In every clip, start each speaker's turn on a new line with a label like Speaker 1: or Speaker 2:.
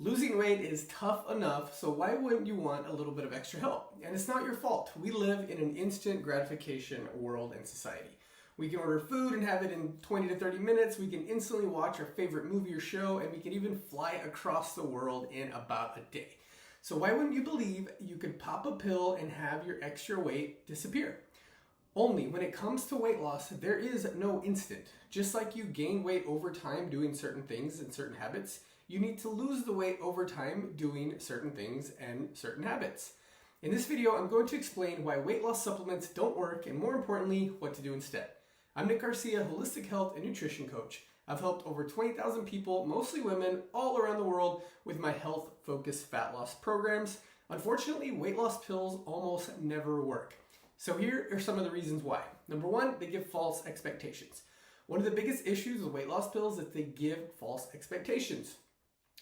Speaker 1: Losing weight is tough enough, so why wouldn't you want a little bit of extra help? And it's not your fault. We live in an instant gratification world and society. We can order food and have it in 20 to 30 minutes. We can instantly watch our favorite movie or show, and we can even fly across the world in about a day. So why wouldn't you believe you could pop a pill and have your extra weight disappear? Only when it comes to weight loss, there is no instant. Just like you gain weight over time doing certain things and certain habits, you need to lose the weight over time doing certain things and certain habits. In this video, I'm going to explain why weight loss supplements don't work and, more importantly, what to do instead. I'm Nick Garcia, holistic health and nutrition coach. I've helped over 20,000 people, mostly women, all around the world with my health-focused fat loss programs. Unfortunately, weight loss pills almost never work. So here are some of the reasons why. Number one, they give false expectations. One of the biggest issues with weight loss pills is they give false expectations.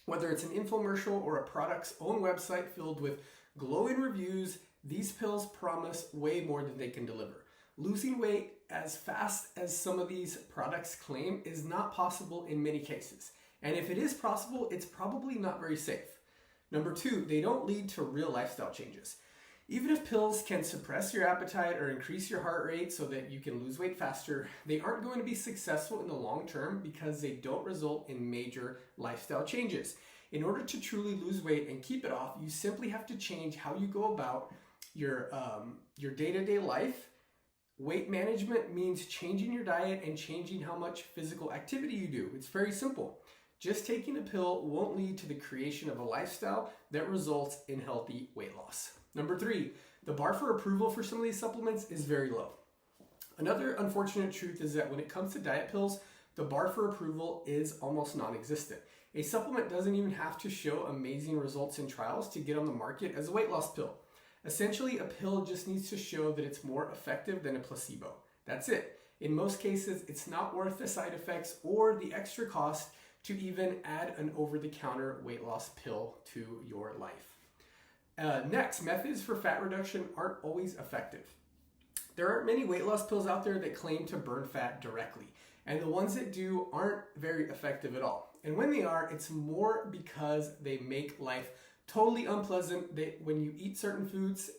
Speaker 1: Whether it's an infomercial or a product's own website filled with glowing reviews, these pills promise way more than they can deliver. Losing weight as fast as some of these products claim is not possible in many cases. And if it is possible, it's probably not very safe. Number two, they don't lead to real lifestyle changes. Even if pills can suppress your appetite or increase your heart rate so that you can lose weight faster, they aren't going to be successful in the long term because they don't result in major lifestyle changes. In order to truly lose weight and keep it off, you simply have to change how you go about your day-to-day life. Weight management means changing your diet and changing how much physical activity you do. It's very simple. Just taking a pill won't lead to the creation of a lifestyle that results in healthy weight loss. Number three, the bar for approval for some of these supplements is very low. Another unfortunate truth is that when it comes to diet pills, the bar for approval is almost non-existent. A supplement doesn't even have to show amazing results in trials to get on the market as a weight loss pill. Essentially, a pill just needs to show that it's more effective than a placebo. That's it. In most cases, it's not worth the side effects or the extra cost to even add an over-the-counter weight loss pill to your life. Next, methods for fat reduction aren't always effective. There aren't many weight loss pills out there that claim to burn fat directly, and the ones that do aren't very effective at all. And when they are, it's more because they make life totally unpleasant. When you eat certain foods,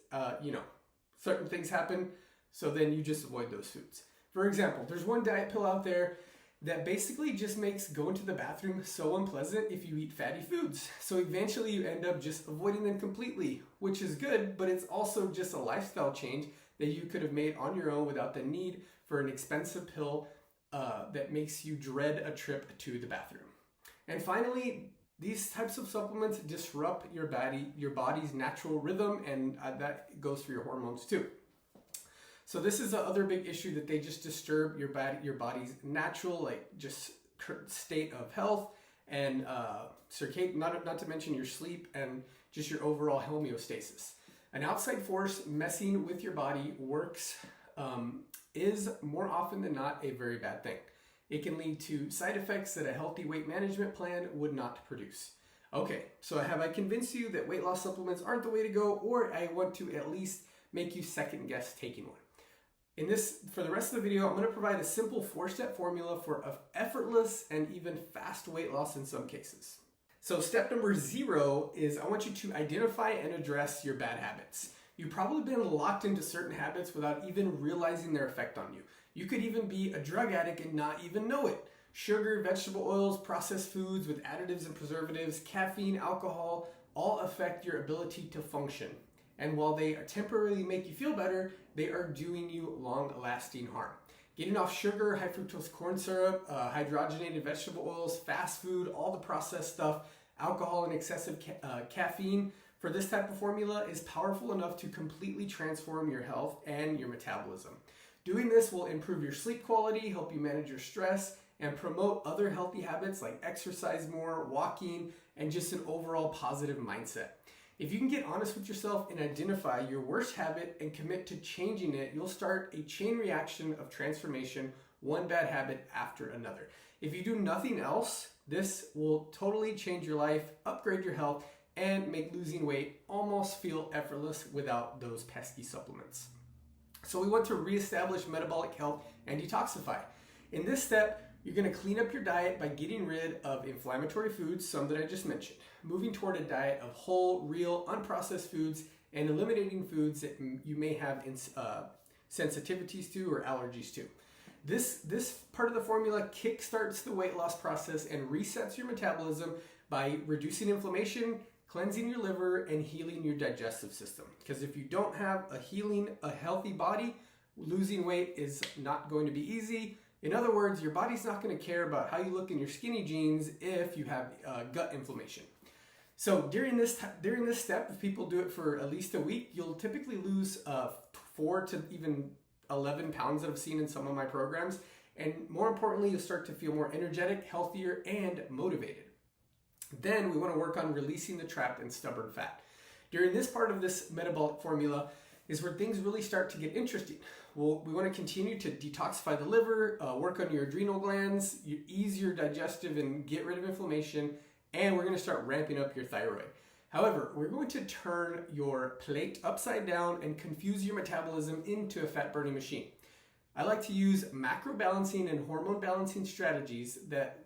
Speaker 1: certain things happen, so then you just avoid those foods. For example, there's one diet pill out there that basically just makes going to the bathroom so unpleasant if you eat fatty foods. So eventually you end up just avoiding them completely, which is good, but it's also just a lifestyle change that you could have made on your own without the need for an expensive pill that makes you dread a trip to the bathroom. And finally, these types of supplements disrupt your body's natural rhythm, and that goes for your hormones too. So this is the other big issue, that they just disturb your body's natural, just state of health and not to mention your sleep and just your overall homeostasis. An outside force messing with your body is more often than not a very bad thing. It can lead to side effects that a healthy weight management plan would not produce. Okay, so have I convinced you that weight loss supplements aren't the way to go, or I want to at least make you second guess taking one? For the rest of the video, I'm going to provide a simple 4-step formula for effortless and even fast weight loss in some cases. So step number 0 is I want you to identify and address your bad habits. You've probably been locked into certain habits without even realizing their effect on you. You could even be a drug addict and not even know it. Sugar, vegetable oils, processed foods with additives and preservatives, caffeine, alcohol, all affect your ability to function. And while they temporarily make you feel better, they are doing you long-lasting harm. Getting off sugar, high fructose corn syrup, hydrogenated vegetable oils, fast food, all the processed stuff, alcohol and excessive caffeine for this type of formula is powerful enough to completely transform your health and your metabolism. Doing this will improve your sleep quality, help you manage your stress, and promote other healthy habits like exercise more, walking, and just an overall positive mindset. If you can get honest with yourself and identify your worst habit and commit to changing it, you'll start a chain reaction of transformation, one bad habit after another. If you do nothing else, this will totally change your life, upgrade your health, and make losing weight almost feel effortless without those pesky supplements. So we want to reestablish metabolic health and detoxify. In this step, You're going to clean up your diet by getting rid of inflammatory foods, some that I just mentioned, moving toward a diet of whole, real, unprocessed foods, and eliminating foods that you may have sensitivities to or allergies to. This part of the formula kickstarts the weight loss process and resets your metabolism by reducing inflammation, cleansing your liver, and healing your digestive system. Because if you don't have a healthy body, losing weight is not going to be easy. In other words, your body's not going to care about how you look in your skinny jeans if you have gut inflammation. So during this step, if people do it for at least a week, you'll typically lose 4 to even 11 pounds that I've seen in some of my programs. And more importantly, you'll start to feel more energetic, healthier, and motivated. Then we want to work on releasing the trapped and stubborn fat. During this part of this metabolic formula is where things really start to get interesting. Well, we want to continue to detoxify the liver, work on your adrenal glands, ease your digestive and get rid of inflammation, and we're going to start ramping up your thyroid. However, we're going to turn your plate upside down and confuse your metabolism into a fat burning machine. I like to use macro balancing and hormone balancing strategies that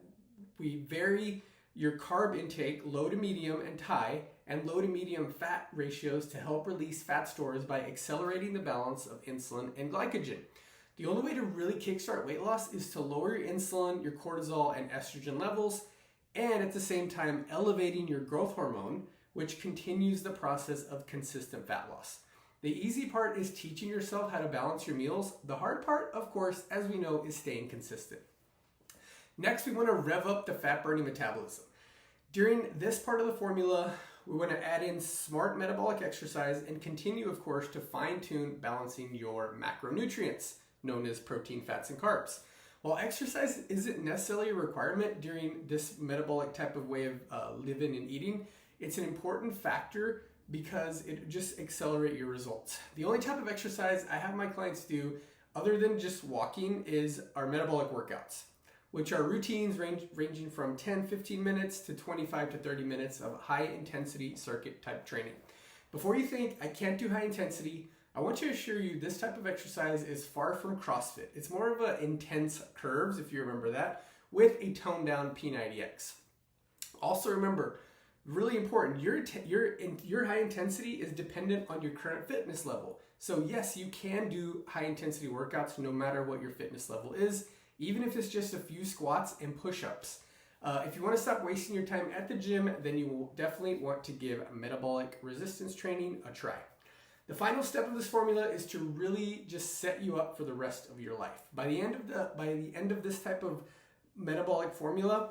Speaker 1: we vary your carb intake, low to medium and high, and low to medium fat ratios to help release fat stores by accelerating the balance of insulin and glycogen. The only way to really kickstart weight loss is to lower your insulin, your cortisol, and estrogen levels, and at the same time elevating your growth hormone, which continues the process of consistent fat loss. The easy part is teaching yourself how to balance your meals. The hard part, of course, as we know, is staying consistent. Next, we want to rev up the fat-burning metabolism. During this part of the formula, we want to add in smart metabolic exercise and continue, of course, to fine-tune balancing your macronutrients, known as protein, fats, and carbs. While exercise isn't necessarily a requirement during this metabolic type of way of living and eating, it's an important factor because it just accelerates your results. The only type of exercise I have my clients do, other than just walking, is our metabolic workouts, which are routines ranging from 10-15 minutes to 25 to 30 minutes of high intensity circuit type training. Before you think I can't do high intensity, I want to assure you this type of exercise is far from CrossFit. It's more of an intense curves, if you remember that, with a toned down P90X. Also remember, really important, your high intensity is dependent on your current fitness level. So yes, you can do high intensity workouts no matter what your fitness level is, even if it's just a few squats and push-ups. If you want to stop wasting your time at the gym, then you will definitely want to give metabolic resistance training a try. The final step of this formula is to really just set you up for the rest of your life. By the end of this type of metabolic formula,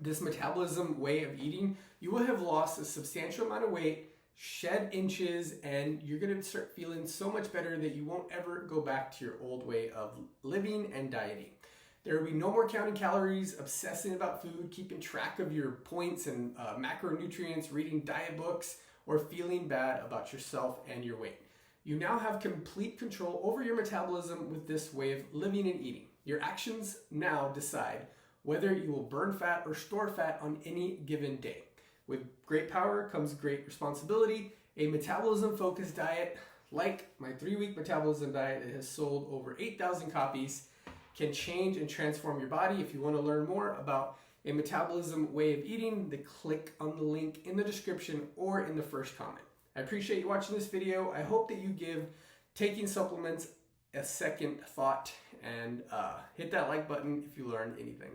Speaker 1: this metabolism way of eating, you will have lost a substantial amount of weight, shed inches, and you're going to start feeling so much better that you won't ever go back to your old way of living and dieting. There will be no more counting calories, obsessing about food, keeping track of your points and macronutrients, reading diet books, or feeling bad about yourself and your weight. You now have complete control over your metabolism with this way of living and eating. Your actions now decide whether you will burn fat or store fat on any given day. With great power comes great responsibility. A metabolism-focused diet, like my 3-week metabolism diet that has sold over 8,000 copies, can change and transform your body. If you want to learn more about a metabolism way of eating, then click on the link in the description or in the first comment. I appreciate you watching this video. I hope that you give taking supplements a second thought and hit that like button if you learned anything.